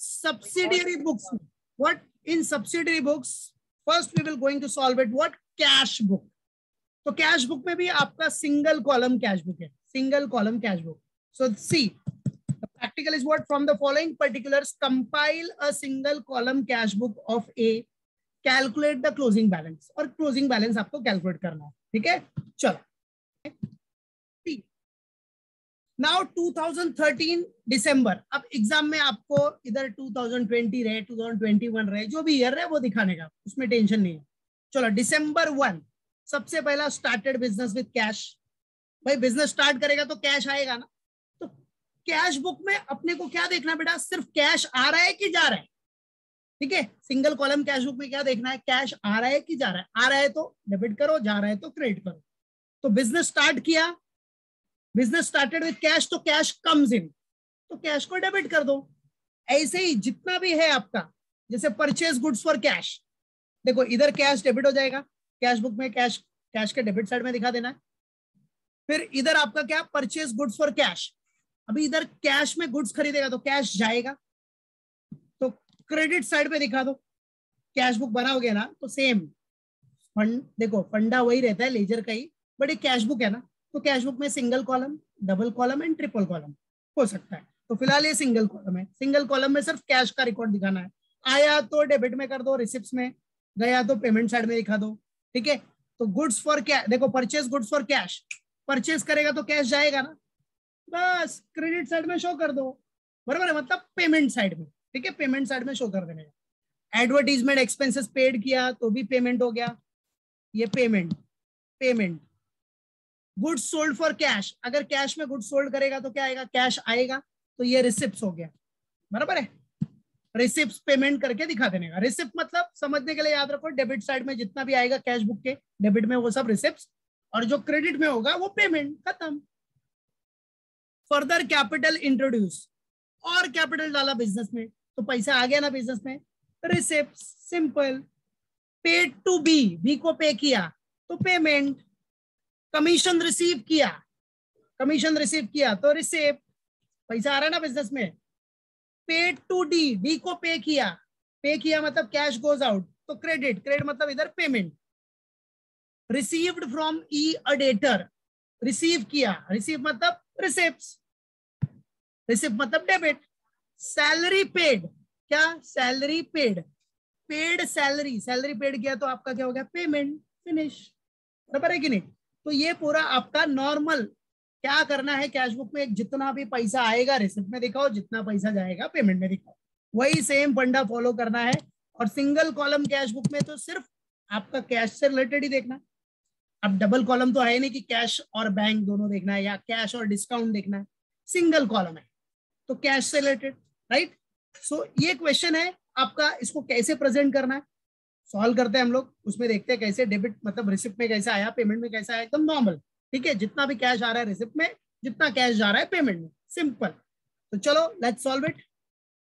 subsidiary books. What in subsidiary books? First we will going to solve it. What? Cash book. तो cash book में भी आपका single column cash book है, single column cash book. So see, the practical is what? From the following particulars, compile a single column cash book of A, calculate the closing balance. और closing balance आपको calculate करना है. ठीक है, चलो. Now 2013 दिसंबर. अब exam में आपको इधर 2020 रहे, 2021 रहे, जो भी ईयर रहे वो दिखाने का, उसमें टेंशन नहीं है. चलो December 1, सबसे पहला स्टार्टेड बिजनेस विद कैश. भाई बिजनेस स्टार्ट करेगा तो कैश आएगा ना. तो कैश बुक में अपने को क्या देखना बेटा? सिर्फ कैश आ रहा है कि जा रहा है. ठीक है, सिंगल कॉलम कैश बुक में क्या देखना है? कैश आ रहा है कि जा रहा है. आ रहा है तो डेबिट करो, जा रहा है तो क्रेडिट करो. तो बिजनेस स्टार्ट किया, बिजनेस स्टार्टेड विद कैश, तो कैश कम्स इन, तो कैश को डेबिट कर दो. ऐसे ही जितना भी है आपका, जैसे परचेज गुड्स फॉर कैश, देखो इधर कैश डेबिट हो जाएगा, कैश बुक में कैश, कैश के डेबिट साइड में दिखा देना है. फिर इधर आपका क्या? Purchase goods for cash. अभी इधर कैश में गुड्स खरीदेगा तो कैश जाएगा, तो क्रेडिट साइड पे दिखा दो. कैश बुक बनाओगे ना तो सेम फंड, देखो फंडा वही रहता है लेजर का ही, बट ये कैश बुक है ना, तो कैश बुक में single column, double column and triple column हो सकता है. तो फिलहाल ये सिंगल कॉलम है. सिंगल कॉलम में सिर्फ कैश का रिकॉर्ड दिखाना है. आया तो डेबिट में कर दो रिसिप्ट्स में, गया तो पेमेंट साइड में दिखा दो. ठीक है, तो गुड्स फॉर कैश, देखो purchase goods for cash, purchase करेगा तो कैश जाएगा ना, बस क्रेडिट साइड में शो कर दो. बराबर है, मतलब पेमेंट साइड में. ठीक है, पेमेंट साइड में शो कर देने का. एडवर्टीजमेंट एक्सपेंसेस पेड किया तो भी पेमेंट हो गया, ये payment. Payment goods sold for cash, अगर कैश में गुड्स सोल्ड करेगा तो क्या आएगा? कैश आएगा, तो ये रिसिप्ट्स हो गया. बराबर है, रिसिप्ट्स पेमेंट करके दिखा देने का. रिसिप्ट मतलब समझने के लिए याद रखो, डेबिट साइड में जितना भी आएगा कैश बुक के डेबिट में वो सब रिसिप्ट्स, और जो क्रेडिट में होगा वो पेमेंट. खत्म. फर्दर कैपिटल इंट्रोड्यूस, और कैपिटल डाला बिजनेस में तो पैसा आ गया ना बिजनेस में, receipts. Simple. Paid to B, B को पे किया तो पेमेंट. कमीशन रिसीव किया, कमीशन रिसीव किया तो रिसिप्ट, पैसा आ रहा है ना बिजनेस में. पेड टू डी, डी को पे किया मतलब कैश गोज आउट तो क्रेडिट, क्रेडिट मतलब इधर payment. Received from E a debtor, receive किया, रिसीव मतलब रिसिप्ट्स, रिसिप्ट मतलब डेबिट. सैलरी पेड, क्या? Salary paid, paid salary, salary paid किया तो आपका क्या हो गया? पेमेंट. फिनिश. बराबर है कि नहीं? तो ये पूरा आपका नॉर्मल क्या करना है कैश बुक में, जितना भी पैसा आएगा रिसिप्ट में दिखाओ, जितना पैसा जाएगा पेमेंट में दिखाओ. वही सेम फंडा फॉलो करना है. और सिंगल कॉलम कैश बुक में तो सिर्फ आपका कैश से रिलेटेड ही देखना है. अब डबल कॉलम तो है नहीं कि कैश और बैंक दोनों देखना है, या कैश और डिस्काउंट देखना है. सिंगल कॉलम है तो कैश से रिलेटेड. राइट. सो ये क्वेश्चन है आपका, इसको कैसे प्रेजेंट करना है सॉल्व करते हैं हम लोग. उसमें देखते हैं कैसे डेबिट मतलब रिसिप्ट में कैसा आया, पेमेंट में कैसा आया, एकदम नॉर्मल. ठीक है, जितना भी कैश आ रहा है रिसिप्ट में, जितना कैश जा रहा है पेमेंट में. सिंपल. तो चलो let's solve it.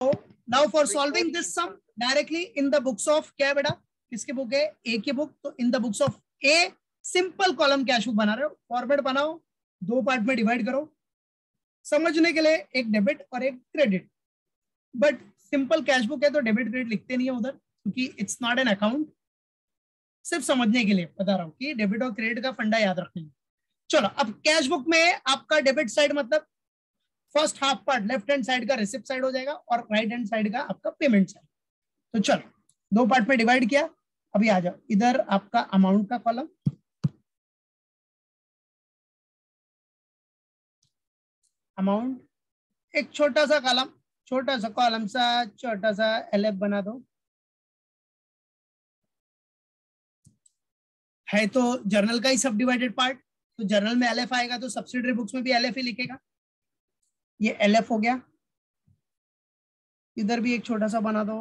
Now for solving this sum directly in the books of, क्या बेटा किसकी बुक है? ए की बुक. तो in the books of A simple column cash book बना रहे हो, फॉर्मेट बनाओ, दो पार्ट में डिवाइड करो. समझने के लिए एक डेबिट और एक credit. But simple cash book है तो डेबिट क्रेडिट लिखते नहीं है उधर, क्योंकि इट्स नॉट एन अकाउंट. सिर्फ समझने के लिए बता रहा हूँ कि डेबिट और क्रेडिट का फंडा याद रखना है. चलो अब कैश बुक में आपका डेबिट साइड मतलब first half part left hand side का रिसिप्ट साइड हो जाएगा, और राइट हैंड साइड का आपका पेमेंट साइड. तो चलो दो पार्ट में डिवाइड किया. अभी आ जाओ इधर आपका अमाउंट का कॉलम, अमाउंट, एक छोटा सा कॉलम, छोटा सा कॉलम सा, छोटा सा एलएफ बना दो. है तो जर्नल का ही सब डिवाइडेड पार्ट, तो जर्नल में एलएफ आएगा तो सब्सिडरी बुक्स में भी एलएफ ही लिखेगा. ये एलएफ हो गया. इधर भी एक छोटा सा बना दो,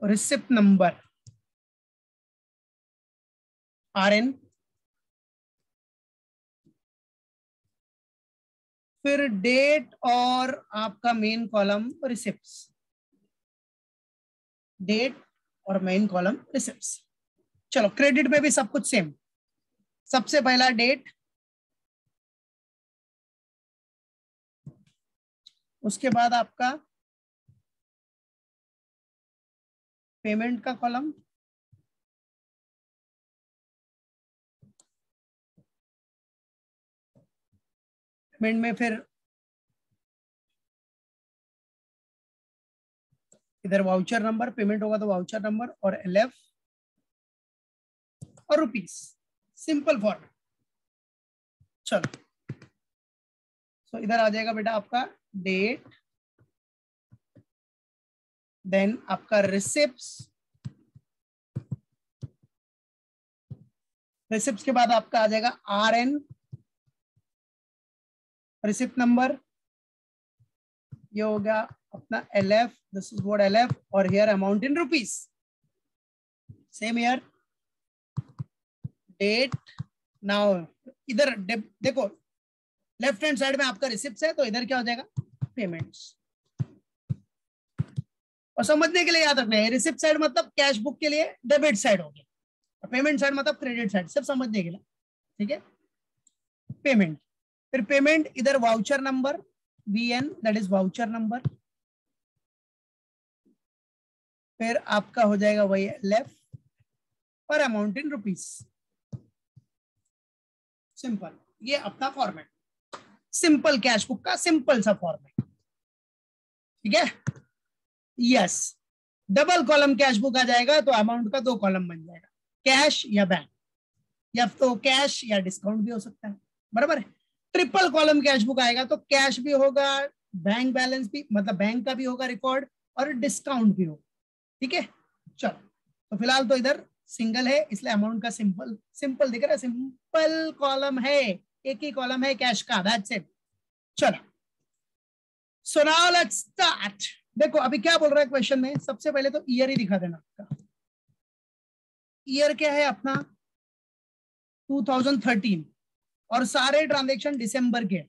रिसिप्ट नंबर आरएन. फिर डेट और आपका मेन कॉलम रिसिप्ट्स, डेट और मेन कॉलम रिसिप्ट्स. चलो क्रेडिट में भी सब कुछ सेम. सबसे पहला डेट, उसके बाद आपका पेमेंट का कॉलम, पेमेंट में फिर इधर वाउचर नंबर, पेमेंट होगा तो वाउचर नंबर और LF और रुपीस, सिंपल फॉर्मेट। चलो सो इधर आ जाएगा बेटा आपका डेट, देन आपका रिसिप्ट्स, रिसिप्ट्स के बाद आपका आ जाएगा RN, रिसिप्ट नंबर, ये हो गया अपना LF, this is what LF, और here amount in rupees, same here date. नाउ इधर देखो लेफ्ट हैंड साइड में आपका रिसिप्ट है, तो इधर क्या हो जाएगा पेमेंट्स। और समझने के लिए याद रखना है, रिसिप्ट साइड मतलब कैश बुक के लिए डेबिट साइड हो गया, और पेमेंट साइड मतलब क्रेडिट साइड, सब समझने के लिए, ठीक है। पेमेंट, फिर पेमेंट इधर voucher number VN, that is voucher number, फिर आपका हो जाएगा वही LF और अमाउंट इन रुपीस, सिंपल। ये अपना फॉर्मेट, सिंपल कैश बुक का सिंपल सा फॉर्मेट, ठीक है। Yes, double column cash book आ जाएगा तो अमाउंट का 2 कॉलम बन जाएगा, कैश या बैंक, या तो कैश या डिस्काउंट भी हो सकता है, बराबर है। ट्रिपल कॉलम कैश बुक आएगा तो कैश भी होगा, बैंक बैलेंस भी, मतलब बैंक का भी होगा रिकॉर्ड, और डिस्काउंट भी होगा, ठीक है। चलो तो फिलहाल तो इधर सिंगल है, इसलिए अमाउंट का सिंपल सिंपल दिख रहा है, सिंपल कॉलम है, एक ही कॉलम है कैश का, दैट्स इट। चलो सो नाउ लेट्स स्टार्ट। देखो अभी क्या बोल रहा है क्वेश्चन में, सबसे पहले तो ईयर ही दिखा देना आपका। ईयर क्या है अपना 2013, और सारे ट्रांजेक्शन दिसंबर के,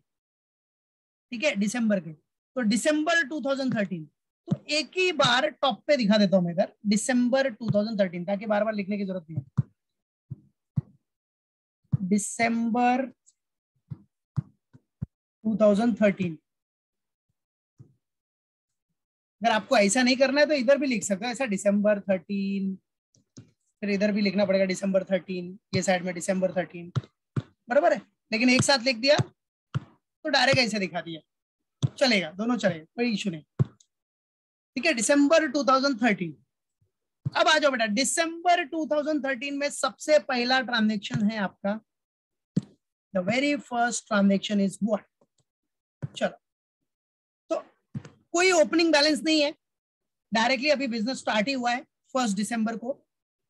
ठीक है, दिसंबर के, तो दिसंबर 2013, तो एक ही बार टॉप पे दिखा देता हूं मैं इधर दिसंबर 2013, ताकि बार बार लिखने की जरूरत नहीं है। दिसंबर 2013, अगर आपको ऐसा नहीं करना है तो इधर भी लिख सकते हो ऐसा, दिसंबर 13, फिर इधर भी लिखना पड़ेगा दिसंबर 13, ये साइड में दिसंबर 13, बराबर है। लेकिन एक साथ लिख दिया तो डायरेक्ट ऐसे दिखा दिया, चलेगा, दोनों चलेगा, कोई इशू नहीं, ठीक है। दिसंबर 2013, अब आ जाओ बेटा, दिसंबर 2013 में सबसे पहला ट्रांजेक्शन है आपका, the very first transaction is what. चलो तो कोई ओपनिंग बैलेंस नहीं है, डायरेक्टली अभी बिजनेस स्टार्ट ही हुआ है 1 दिसंबर को,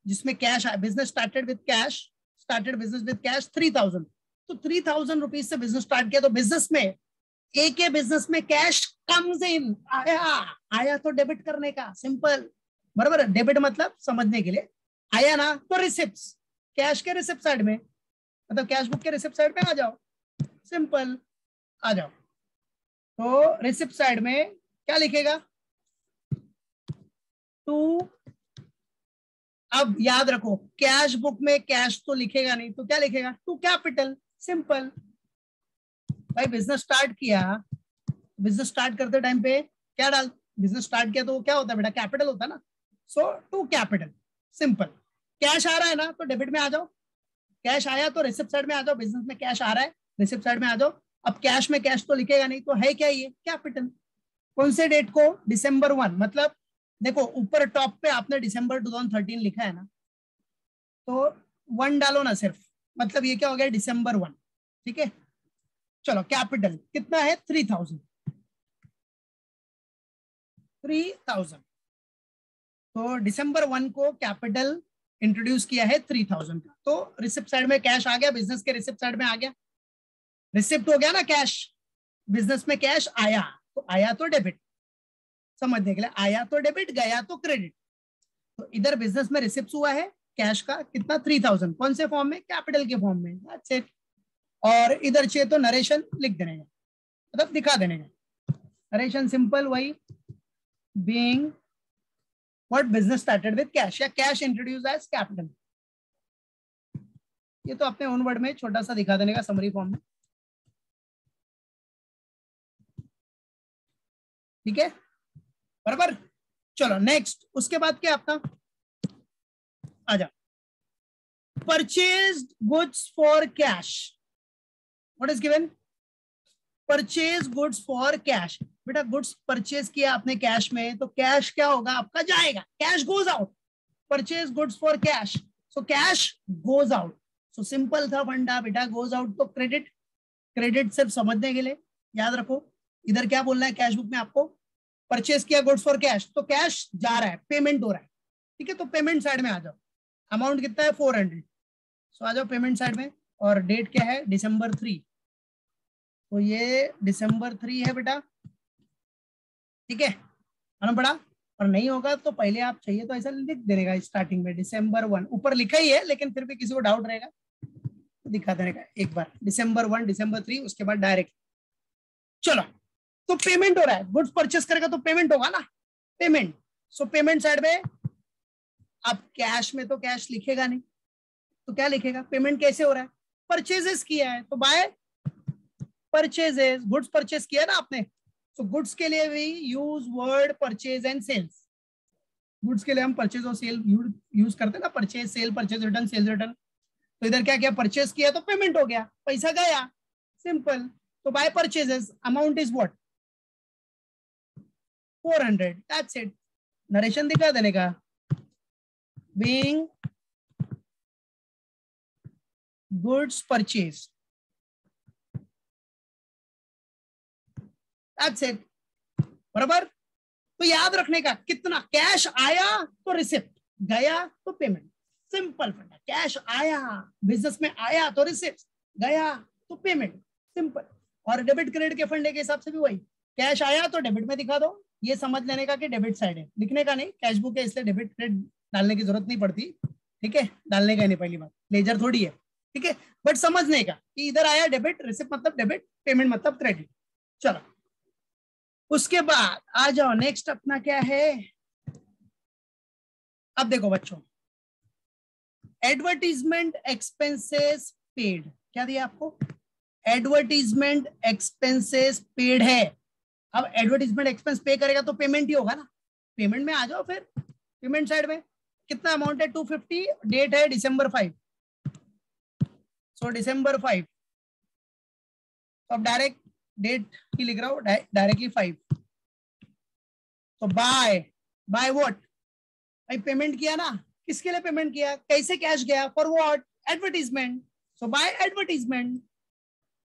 जिसमें cash, business started with cash, started business with cash 3000, तो 3000 रुपीज से बिजनेस स्टार्ट किया, तो बिजनेस में एक बिजनेस में कैश कम्स इन, आया तो डेबिट करने का, सिंपल, बराबर। डेबिट मतलब समझने के लिए, आया ना तो रिसिप्ट्स, कैश के रिसिप्ट साइड में, मतलब कैश बुक के रिसिप्ट साइड में आ जाओ, सिंपल, आ जाओ। तो रिसिप्ट साइड में क्या लिखेगा, टू, अब याद रखो कैश बुक में कैश तो लिखेगा नहीं, तो क्या लिखेगा, टू कैपिटल, सिंपल। भाई बिजनेस स्टार्ट किया, बिजनेस स्टार्ट करते टाइम पे क्या डाल, बिजनेस स्टार्ट किया तो क्या होता है बेटा, कैपिटल होता है ना, सो टू कैपिटल, सिंपल। कैश आ रहा है ना तो डेबिट में आ जाओ, कैश आया तो रिसिप्ट साइड में आ जाओ, बिजनेस में कैश आ रहा है रिसिप्ट साइड में आ जाओ। अब कैश में कैश तो लिखेगा नहीं, तो है क्या ये कैपिटल। कौन से डेट को, दिसंबर 1, मतलब देखो ऊपर टॉप पे आपने दिसंबर 2013 लिखा है ना, तो 1 डालो ना सिर्फ, मतलब ये क्या हो गया दिसंबर 1, ठीक है। चलो कैपिटल कितना है 3000, 3000, तो दिसंबर 1 को कैपिटल इंट्रोड्यूस किया है 3000 का, तो रिसिप्ट साइड में कैश आ गया, बिजनेस के रिसिप्ट साइड में आ गया, रिसिप्ट हो गया ना कैश, बिजनेस में कैश आया, तो आया तो डेबिट, समझने के लिए, आया तो डेबिट, गया तो क्रेडिट, तो इधर बिजनेस में रिसिप्ट हुआ है कैश का कितना 3000, कौन से फॉर्म में, कैपिटल के फॉर्म में, दैट्स इट। और इधर चाहिए तो नरेशन लिख देने का, मतलब दिखा देने का, नरेशन सिंपल वही, being what business started with cash, या कैश इंट्रोड्यूस एज कैपिटल, ये तो अपने ओन वर्ड में छोटा सा दिखा देने का समरी फॉर्म में, ठीक है, बराबर। चलो नेक्स्ट, उसके बाद क्या अपना आजा, purchased goods for cash, what is given, purchase goods for cash. बेटा गुड्स परचेज किया आपने कैश में, तो कैश क्या होगा आपका, जाएगा, cash goes out, purchase goods for cash, so cash goes out. So simple था फंडा बेटा, गोज आउट तो क्रेडिट, क्रेडिट सिर्फ समझने के लिए याद रखो। इधर क्या बोलना है कैश बुक में आपको, परचेज किया गुड्स फॉर कैश, तो कैश जा रहा है, पेमेंट हो रहा है, ठीक है। तो पेमेंट साइड में आ जाओ, अमाउंट कितना है 400, सो आ जाओ पेमेंट साइड में, और डेट क्या है December 3, तो ये December 3 है बेटा, ठीक है, मालूम पड़ा। और नहीं होगा तो पहले आप चाहिए तो ऐसा लिख देने का स्टार्टिंग में December 1, ऊपर लिखा ही है लेकिन फिर भी किसी को डाउट रहेगा तो दिखा देने का एक बार, December 1, December 3, उसके बाद डायरेक्ट। चलो, तो पेमेंट हो रहा है, गुड्स परचेस करेगा तो पेमेंट होगा ना, पेमेंट। सो पेमेंट साइड में, अब कैश में तो कैश लिखेगा नहीं, तो क्या लिखेगा, पेमेंट कैसे हो रहा है, परचेजेस किया है तो बाय परचेजेस, गुड्स परचेस किया ना आपने, तो गुड्स के लिए भी use word purchase and sales. Goods के लिए हम परचेज और सेल यूज करते हैं ना, purchase sale, purchase return, sales return. तो इधर क्या किया, परचेज किया तो पेमेंट हो गया, पैसा गया, सिंपल। तो by purchases amount is what, 400, that's it. Narration दिखा देने का, being goods purchase, that's it, बराबर। तो याद रखने का, कितना कैश आया तो रिसिप्ट, गया तो पेमेंट, सिंपल फंडा। कैश आया, बिजनेस में आया तो रिसिप्ट, गया तो पेमेंट, सिंपल। और डेबिट क्रेडिट के फंडे के हिसाब से भी वही, कैश आया तो डेबिट में दिखा दो, ये समझ लेने का कि डेबिट साइड है, लिखने का नहीं, कैश बुक है इसलिए डेबिट क्रेडिट डालने की जरूरत नहीं पड़ती, ठीक है, डालने का नहीं, पहली बात लेजर थोड़ी है, ठीक है, बट समझने का कि इधर आया डेबिट, रिसिप्ट मतलब डेबिट, पेमेंट मतलब क्रेडिट। चलो उसके बाद आ जाओ, नेक्स्ट अपना क्या है, अब देखो बच्चों, एडवर्टीजमेंट एक्सपेंसेस पेड, क्या दिया आपको, एडवर्टीजमेंट एक्सपेंसेस पेड है। अब एडवर्टीजमेंट एक्सपेंस पे करेगा तो पेमेंट ही होगा ना, पेमेंट में आ जाओ फिर, पेमेंट साइड में कितना अमाउंट है 250, डेट है December 5, सो December 5, तो अब डायरेक्ट डेट ही लिख रहा हूं, डायरेक्टली 5। तो बाय, बाय व्हाट, भाई पेमेंट किया ना, किसके लिए पेमेंट किया, कैसे कैश गया, for what, advertisement, so by advertisement,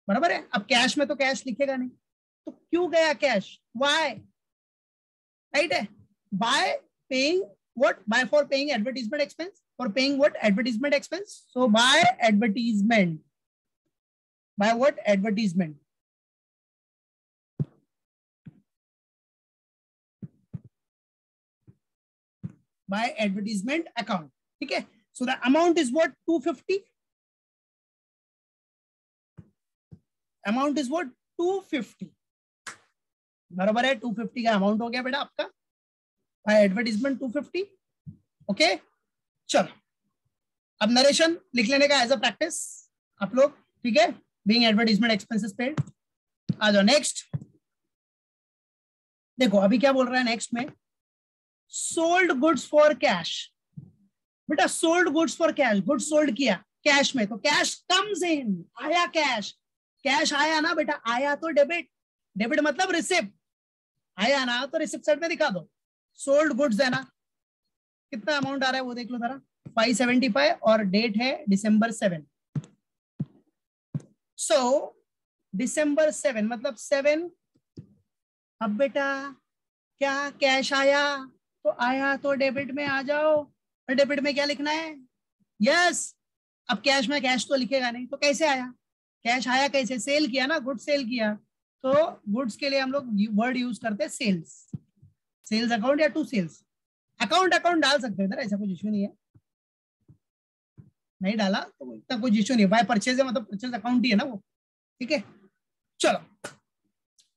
बराबर है। अब कैश में तो कैश लिखेगा नहीं, तो क्यों गया कैश, वाई, राइट है, by paying what, by for paying advertisement expense, for paying what, advertisement expense, so by advertisement, by what, advertisement, by advertisement account, ठीक है। So the amount is what 250, amount is what 250, बराबर है, 250 का amount हो गया बेटा आपका, bye advertisement 250, okay. चलो अब नरेशन लिख लेने का एज अ प्रैक्टिस आप लोग, ठीक है, बीइंग एडवर्टीजमेंट एक्सपेंसेस पेड। आ जाओ नेक्स्ट, देखो अभी क्या बोल रहा है नेक्स्ट में, सोल्ड गुड्स फॉर कैश, बेटा sold goods for cash, goods sold किया कैश में, तो कैश कम्स इन, आया कैश, कैश आया ना बेटा, आया तो डेबिट, डेबिट मतलब रिसिप्ट, आया ना तो रिसिप्ट साइड में दिखा दो, सोल्ड गुड्स है ना, कितना अमाउंट आ रहा है वो देख लो जरा, 575, और डेट है December 7, सो December 7 मतलब 7। अब बेटा क्या कैश आया, तो आया तो डेबिट में आ जाओ, और डेबिट में क्या लिखना है, यस। अब कैश में कैश तो लिखेगा नहीं, तो कैसे आया, कैश आया कैसे, सेल किया ना, गुड्स सेल किया, तो गुड्स के लिए हम लोग वर्ड यूज करते हैं सेल्स, सेल्स अकाउंट या टू सेल्स अकाउंट, अकाउंट डाल सकते हैं इधर, ऐसा कुछ इश्यू नहीं है, नहीं डाला तो इतना कुछ इश्यू नहीं है, बाय परचेज है मतलब परचेज अकाउंट ही है ना वो, ठीक है। चलो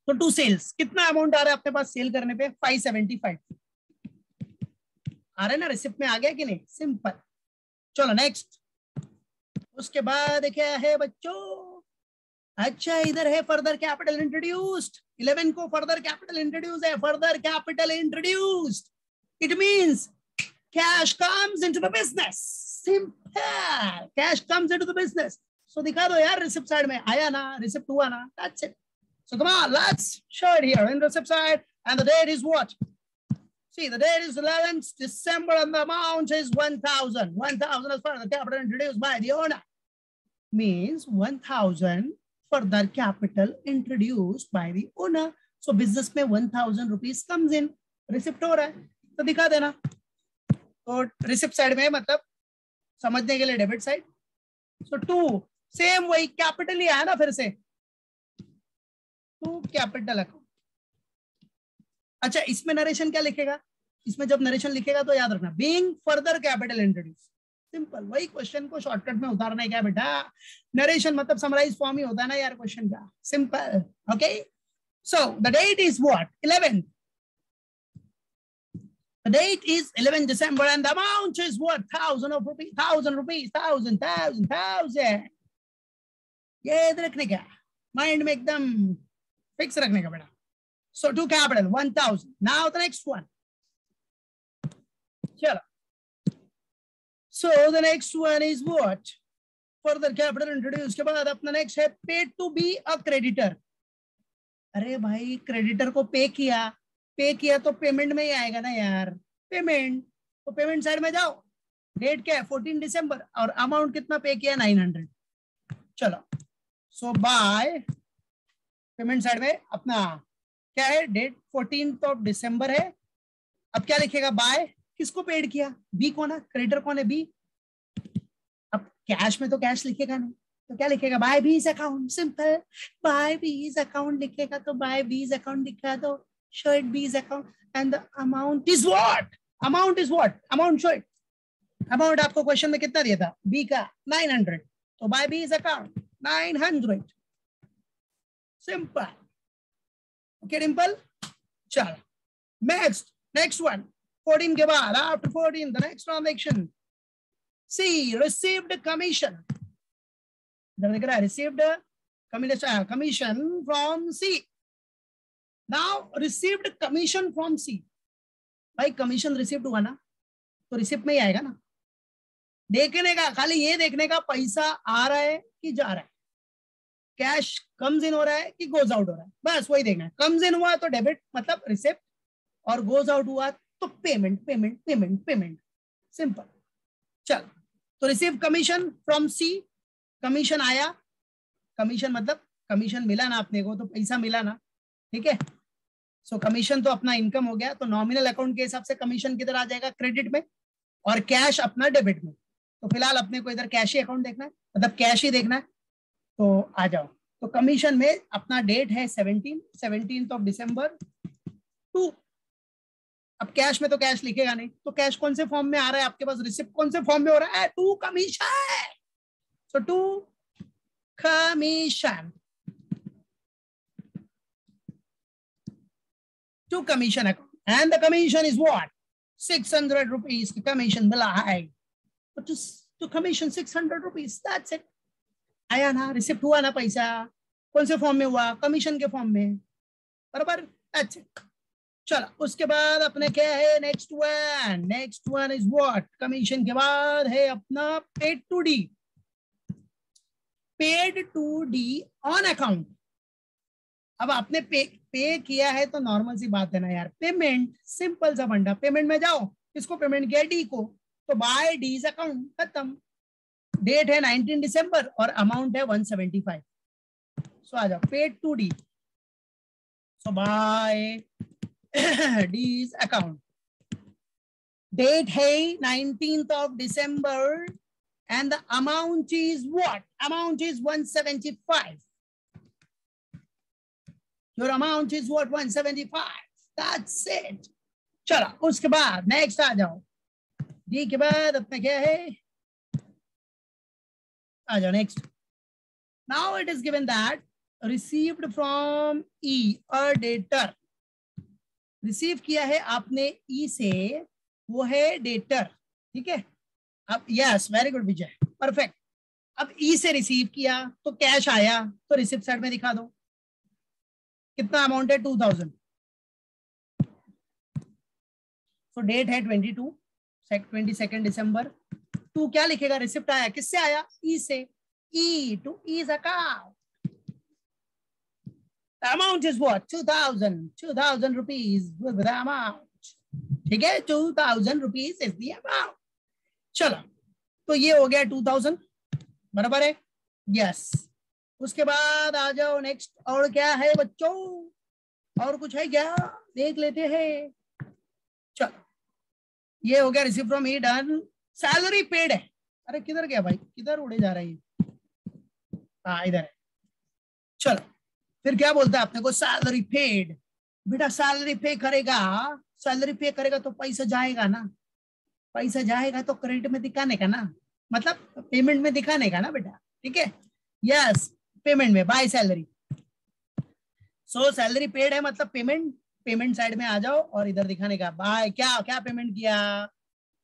तो टू सेल्स, कितना अमाउंट आ रहा है अपने पास सेल करने पे, 575 आ रहा है ना, रिसिप्ट में आ गया कि नहीं, सिंपल। चलो नेक्स्ट, उसके बाद क्या है बच्चों, अच्छा इधर है फर्दर कैपिटल इंट्रोड्यूस्ड, 11 को फर्दर कैपिटल इंट्रोड्यूस है, further capital introduced, it means cash comes into the business. Simple. Cash comes into the business. So दिखा दो यार receipt side में आया ना, receipt हुआ ना. That's it. So come on, let's show it here in receipt side. And the date is what? See, the date is 11th December and the amount is 1,000. 1,000 as far as the capital introduced by the owner. Means 1,000 further capital introduced by the owner. So business में 1,000 rupees comes in. Receipt हो रहा है तो दिखा देना. तो receipt side में मतलब समझने के लिए डेबिट साइड. सो 2 सेम वही कैपिटल ही आया ना फिर से. 2 कैपिटल अकाउंट. अच्छा इसमें नरेशन क्या लिखेगा? इसमें जब नरेशन लिखेगा तो याद रखना being further capital introduce. Simple. वही क्वेश्चन को शॉर्टकट में उतारना है क्या बेटा. नरेशन मतलब समराइज फॉर्म ही होता है ना यार क्वेश्चन का. Simple. Okay. So the date is what? 11th. The date is 11th December and the amount is what? 1,000 rupees. 1,000 rupees. 1,000. ये रखने का माइंड में एकदम फिक्स रखने का बेटा. So 2 capital 1,000. Now the next one. चलो. So the next one is what? Further capital introduced के बाद अपना next है paid to be a creditor. अरे भाई क्रेडिटर को पे किया तो पेमेंट में ही आएगा ना यार. पेमेंट. तो पेमेंट साइड में जाओ. डेट क्या है? 14 दिसंबर और अमाउंट कितना पे किया? 900. चलो. सो बाय पेमेंट साइड में अपना क्या है? डेट 14 दिसंबर है. अब क्या लिखेगा? बाय किसको पेड किया? बी को ना. क्रेडिटर कौन है? बी. अब कैश में तो कैश लिखेगा नहीं तो क्या लिखेगा? By B's account. Simple. By B's account लिखेगा तो बाय बीज अकाउंट दिखा दो. Show it B's account and the amount is what? Amount is what? Amount show it. Amount आपको क्वेश्चन में कितना दिया था? B का 900. तो by B's account 900. Simple. Okay, Dimple? चलो. Next one. 14 के बाद after 14 the next transaction. C received commission. इधर दिख रहा है received commission from C. Now received commission from C. भाई कमीशन रिसिप्ट हुआ ना तो रिसिप्ट में ही आएगा ना. देखने का खाली ये देखने का पैसा आ रहा है कि जा रहा है. कैश कम्स इन हो रहा है कि गोज आउट हो रहा है. बस वही देखना है. कम्स इन हुआ तो डेबिट मतलब रिसिप्ट और गोज आउट हुआ तो पेमेंट. सिंपल. चल तो receive commission from C. Commission आया. कमीशन मतलब कमीशन मिला ना अपने को तो पैसा मिला ना. ठीक है. सो कमीशन तो अपना इनकम हो गया. तो नॉमिनल अकाउंट के हिसाब से कमीशन किधर आ जाएगा? क्रेडिट में. और कैश अपना डेबिट में. तो फिलहाल अपने को इधर कैश ही अकाउंट देखना है मतलब कैश ही देखना है. तो आ जाओ. तो कमीशन में अपना डेट है 17 दिसंबर 2. अब कैश में तो कैश लिखेगा नहीं तो कैश कौन से फॉर्म में आ रहा है आपके पास? रिसिप्ट कौन से फॉर्म में हो रहा है? 2 commission. So 2 commission. 2 commission account and the commission is what? 600 rupees. Commission मिला है तो to commission 600 rupees. That's it. आया ना. रिसिप्ट हुआ ना. पैसा कौन से फॉर्म में हुआ? कमीशन के फॉर्म में. बराबर. That's it. चलो उसके बाद अपने क्या है? Next one is what? Commission के बाद है अपना paid to D on account. अब आपने पे किया है तो नॉर्मल सी बात है ना यार. पेमेंट. सिंपल सा बंडा. पेमेंट में जाओ. किसको पेमेंट किया? डी को. तो बाय डीज अकाउंट. खत्म. डेट है 19 दिसंबर और अमाउंट है 175. सो आ जाओ. Paid to D. So by D's account. Date है 19th December and the amount is what? Amount is 175. Your amount is what? 175. That's it. चलो उसके बाद नेक्स्ट आ जाओ. डी के बाद अपना क्या है? आ जाओ next. Now it is given that received from E a debtor. Receive किया है आपने ई से, वो है डेटर. ठीक है. अब यस वेरी गुड विजय. परफेक्ट. अब ई से रिसीव किया तो कैश आया तो रिसिप्ट साइड में दिखा दो. कितना अमाउंट है? 2000. सो डेट है 22. 22 दिसंबर। टू क्या लिखेगा, रिसिप्ट आया, किससे आया, ई से, ई टू ईज account. The amount is what? 2000 rupees with the amount. ठीक है, 2000 rupees is the amount. चलो, तो ये हो गया 2000, बराबर है, यस। उसके बाद आ जाओ नेक्स्ट, और क्या है बच्चों, और कुछ है क्या, देख लेते हैं। चलो, ये हो गया receive from E, done. Salary paid है, अरे किधर गया भाई, किधर उड़े जा रही है, हाँ इधर है। चलो, फिर क्या बोलता है अपने को, सैलरी पेड। बेटा सैलरी पे करेगा, सैलरी पे करेगा तो पैसा जाएगा ना, पैसा जाएगा तो क्रेडिट में दिखाने का ना, मतलब पेमेंट में दिखाने का ना बेटा, ठीक है, यस, पेमेंट में, by salary. So salary paid है मतलब पेमेंट, पेमेंट साइड में आ जाओ और इधर दिखाने का, बाय क्या क्या पेमेंट किया,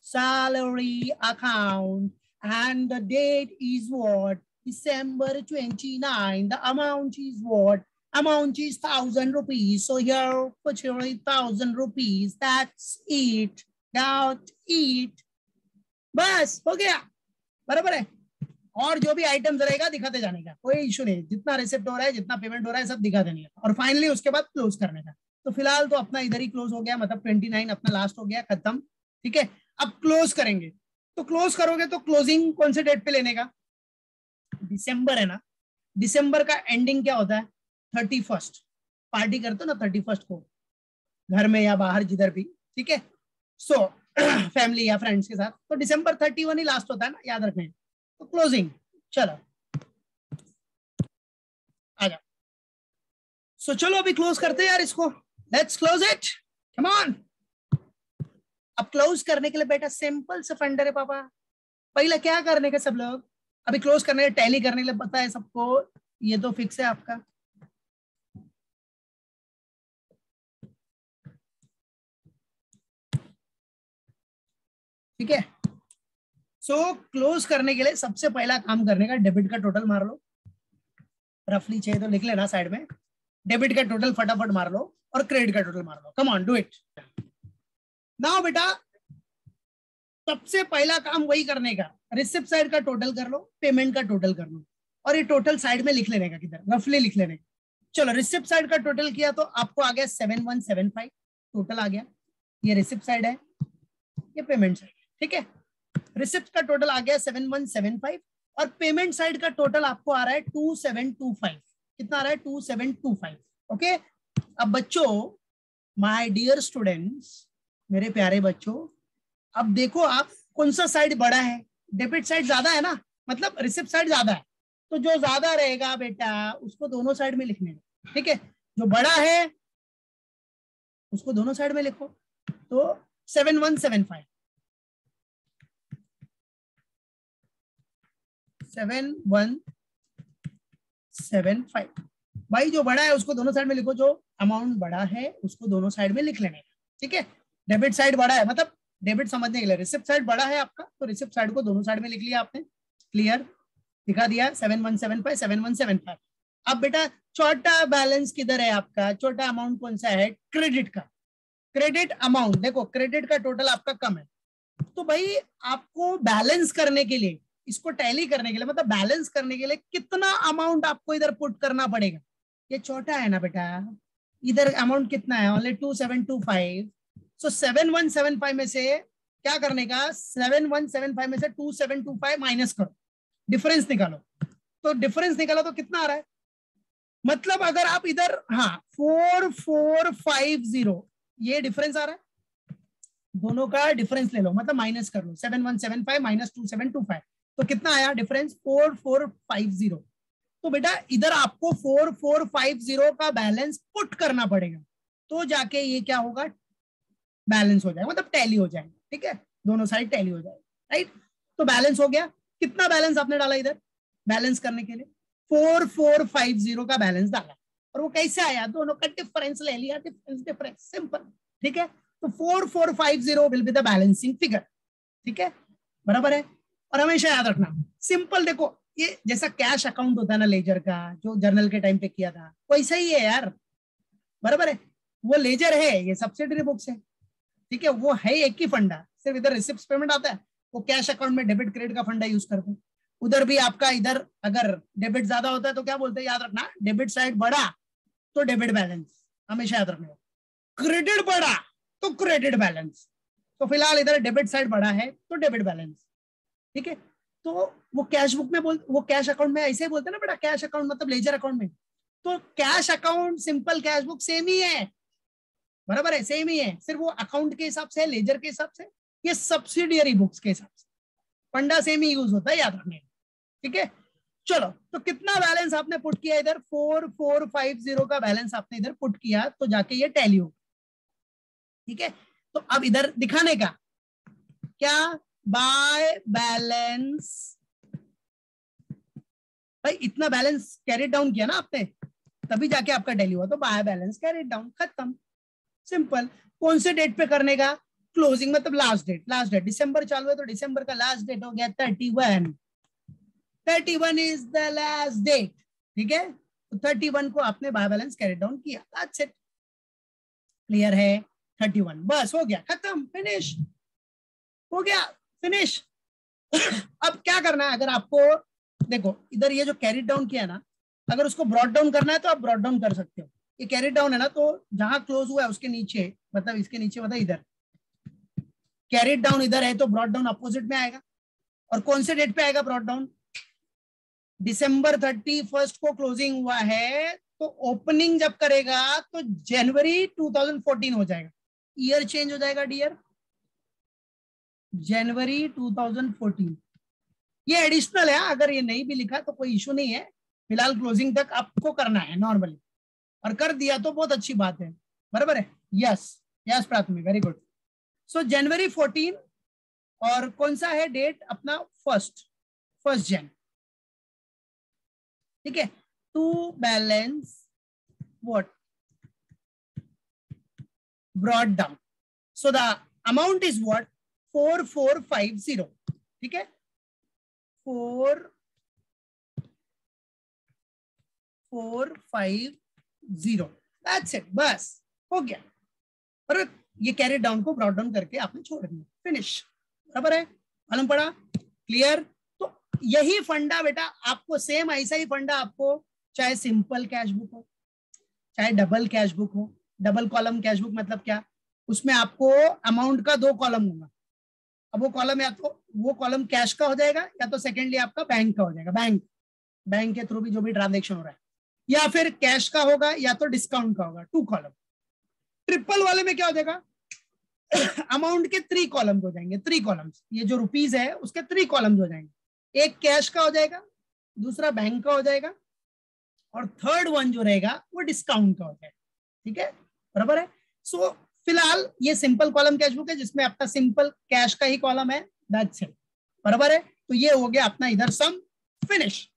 salary account, and the date is what, December 29, the amount is what, amount is 1000 rupees, so here put your 1000 rupees, that's it, that's it, बस हो गया, बराबर है। और जो भी आइटम्स रहेगा दिखाते जाने का, कोई इशू नहीं, जितना रिसिप्ट हो रहा है, जितना पेमेंट हो रहा है, सब दिखा देने का, और फाइनली उसके बाद क्लोज करने का। तो फिलहाल तो अपना इधर ही क्लोज हो गया, मतलब 29 अपना लास्ट हो गया, खत्म, ठीक है। अब क्लोज करेंगे, तो क्लोज करोगे तो क्लोजिंग कौन से डेट पे लेने का, दिसंबर है ना, दिसंबर का एंडिंग क्या होता है, 31st, पार्टी करते हो ना 31st को, घर में या बाहर जिधर भी, ठीक है। सो फैमिली या फ्रेंड्स के साथ, तो दिसंबर 31 ही लास्ट होता है ना, याद रखें। तो क्लोजिंग, चलो आ जाओ। सो चलो अभी क्लोज करते हैं यार इसको, let's close it, come on. अब क्लोज करने के लिए बेटा सिंपल से फंडर है पापा, पहले क्या करने का सब लोग, अभी क्लोज करने के टैली करने के लिए पता है सबको, ये तो फिक्स है आपका, ठीक है। सो क्लोज करने के लिए सबसे पहला काम करने का, डेबिट का टोटल मार लो, रफली चाहिए तो लिख लेना साइड में, डेबिट का टोटल फटाफट मार लो और क्रेडिट का टोटल मार लो, come on do it now बेटा। सबसे पहला काम वही करने का, रिसिप्ट साइड का टोटल कर लो, पेमेंट का टोटल कर लो, और ये टोटल साइड में लिख लेने का, किधर रफली लिख लेने का। चलो रिसिप्ट साइड का टोटल किया तो आपको आ गया 7175 टोटल आ गया, ये रिसिप्ट साइड है, ये पेमेंट साइड है, ठीक है। रिसिप्ट का टोटल आ गया 7175 और पेमेंट साइड का टोटल आपको आ रहा है 2725, कितना आ रहा है 2725, ओके। अब बच्चों, माय डियर स्टूडेंट्स, मेरे प्यारे बच्चों, अब देखो आप कौन सा साइड बड़ा है, डेबिट साइड ज्यादा है ना, मतलब रिसिप्ट साइड ज्यादा है, तो जो ज्यादा रहेगा बेटा उसको दोनों साइड में लिखने का, ठीक है। जो बड़ा है उसको दोनों साइड में लिखो, तो 7175 7175, भाई जो बड़ा है उसको दोनों साइड में लिखो, जो अमाउंट बड़ा है उसको दोनों साइड में लिख लेने का, ठीक है। डेबिट साइड बड़ा है, मतलब डेबिट समझने के लिए, रिसिप्ट साइड बड़ा है आपका, तो रिसिप्ट साइड को दोनों साइड में लिख लिया आपने, क्लियर, दिखा दिया 7175 7175। अब बेटा छोटा बैलेंस किधर है आपका, छोटा अमाउंट कौन सा है, क्रेडिट का, क्रेडिट अमाउंट, देखो क्रेडिट का टोटल आपका कम है, तो भाई आपको बैलेंस करने के लिए, इसको टैली करने के लिए, मतलब बैलेंस करने के लिए कितना अमाउंट आपको इधर पुट करना पड़ेगा, ये छोटा है ना बेटा, इधर अमाउंट कितना है, ओनली 2725, सो 7175 में से क्या करने का, 7175 में से 2725 माइनस करो, डिफरेंस निकालो, तो डिफरेंस निकालो तो कितना आ रहा है, मतलब अगर आप इधर, हाँ 4450, ये डिफरेंस आ रहा है, दोनों का डिफरेंस ले लो, मतलब माइनस कर लो, 7175 माइनस 2725, तो कितना आया डिफरेंस, 4450। तो बेटा इधर आपको 4450 का बैलेंस पुट करना पड़ेगा, तो जाके ये क्या होगा, बैलेंस हो जाएगा, मतलब टैली हो जाएगा, ठीक है, दोनों साइड टैली हो जाएगा, राइट। तो बैलेंस हो गया, कितना बैलेंस आपने डाला इधर बैलेंस करने के लिए, 4450 का बैलेंस डाला, और वो कैसे आया, दोनों का डिफरेंस ले लिया, डिफरेंस सिंपल, ठीक है। तो 4450 will be the balancing figure, ठीक है, बराबर है। और हमेशा याद रखना, सिंपल, देखो ये जैसा कैश अकाउंट होता है ना लेजर का, जो जर्नल के टाइम पे किया था, वैसा ही है यार, बराबर है। वो लेजर है, ये सब्सिडरी बुक्स है, ठीक है, वो है एक ही फंडा, सिर्फ इधर रिसिप्ट पेमेंट आता है, वो कैश अकाउंट में डेबिट क्रेडिट का फंडा यूज करते हैं। उधर भी आपका इधर अगर डेबिट ज्यादा होता है तो क्या बोलते हैं, याद रखना, डेबिट साइड बढ़ा तो डेबिट बैलेंस, हमेशा याद रखना। क्रेडिट बढ़ा तो क्रेडिट बैलेंस। तो फिलहाल इधर डेबिट साइड बढ़ा है तो डेबिट बैलेंस, ठीक है। तो वो कैश बुक में वो कैश अकाउंट में ऐसे ही बोलते हैं ना बेटा, कैश अकाउंट मतलब लेजर अकाउंट में। तो cash account simple cash book same ही है, बराबर है, सेम ही है, सिर्फ वो अकाउंट के हिसाब से, लेजर के हिसाब से, ये सब्सिडियरी बुक्स के हिसाब से फंडा सेम ही यूज होता है, याद रखने, ठीक है। चलो, तो कितना बैलेंस आपने पुट किया इधर, 4450 का बैलेंस आपने इधर पुट किया, तो जाके ये टैली हो, ठीक है। तो अब इधर दिखाने का क्या, बाय बैलेंस, भाई इतना बैलेंस कैरी डाउन किया ना आपने, तभी जाके आपका टैली हुआ, तो बाय बैलेंस कैरी डाउन, खत्म, सिंपल। कौन से डेट पे करने का, क्लोजिंग मतलब लास्ट डेट, लास्ट डेट दिसंबर चालू है तो दिसंबर का लास्ट डेट हो गया 31 इज द लास्ट डेट, ठीक है। तो 31 को आपने बाय बैलेंस कैरी डाउन किया, दैट्स इट, क्लियर है। 31 बस हो गया, खत्म, फिनिश हो गया, फिनिश। अब क्या करना है, अगर आपको देखो इधर ये जो कैरी डाउन किया ना, अगर उसको ब्रॉट डाउन करना है तो आप ब्रॉट डाउन कर सकते हो। ये कैरी डाउन है ना, तो जहां क्लोज हुआ है उसके नीचे, मतलब इसके नीचे, मतलब इधर कैरी डाउन इधर है तो ब्रॉट डाउन अपोजिट में आएगा। और कौन से डेट पे आएगा ब्रॉट डाउन, दिसंबर 31 को क्लोजिंग हुआ है, तो ओपनिंग जब करेगा तो जनवरी 2014 हो जाएगा, ईयर चेंज हो जाएगा डियर, जनवरी 2014। ये एडिशनल है, अगर ये नहीं भी लिखा तो कोई इशू नहीं है, फिलहाल क्लोजिंग तक आपको करना है नॉर्मली, और कर दिया तो बहुत अच्छी बात है, बराबर है। यस यस प्राथमिक, वेरी गुड। सो जनवरी 14, और कौन सा है डेट अपना, फर्स्ट जन, ठीक है। To balance what, brought down, so the amount is what, 4450, ठीक है, 4450, दैट्स इट, बस हो गया। और ये कैरी डाउन को ब्रॉट डाउन करके आपने छोड़ दिया, फिनिश, बराबर है, मालूम पड़ा, क्लियर। तो यही फंडा बेटा आपको, सेम ऐसा ही फंडा आपको, चाहे सिंपल कैश बुक हो, चाहे डबल कैश बुक हो। डबल कॉलम कैश बुक मतलब क्या, उसमें आपको अमाउंट का 2 कॉलम होगा। अब वो कॉलम या तो वो कॉलम कैश का हो जाएगा, या तो सेकेंडली आपका बैंक का हो जाएगा, बैंक के थ्रू भी जो भी ट्रांजेक्शन हो रहा है, या फिर कैश का होगा या तो डिस्काउंट का होगा, 2 कॉलम। ट्रिपल वाले में क्या हो जाएगा, अमाउंट के 3 कॉलम हो जाएंगे, 3 कॉलम्स, ये जो रुपीज है उसके 3 कॉलम्स हो जाएंगे, एक कैश का हो जाएगा, दूसरा बैंक का हो जाएगा, और थर्ड वन जो रहेगा वो डिस्काउंट का हो जाएगा, ठीक है, बराबर है। सो फिलहाल ये सिंपल कॉलम कैश बुक है जिसमें आपका सिंपल कैश का ही कॉलम है, दैट्स इट, बराबर है। तो ये हो गया अपना इधर सम, फिनिश।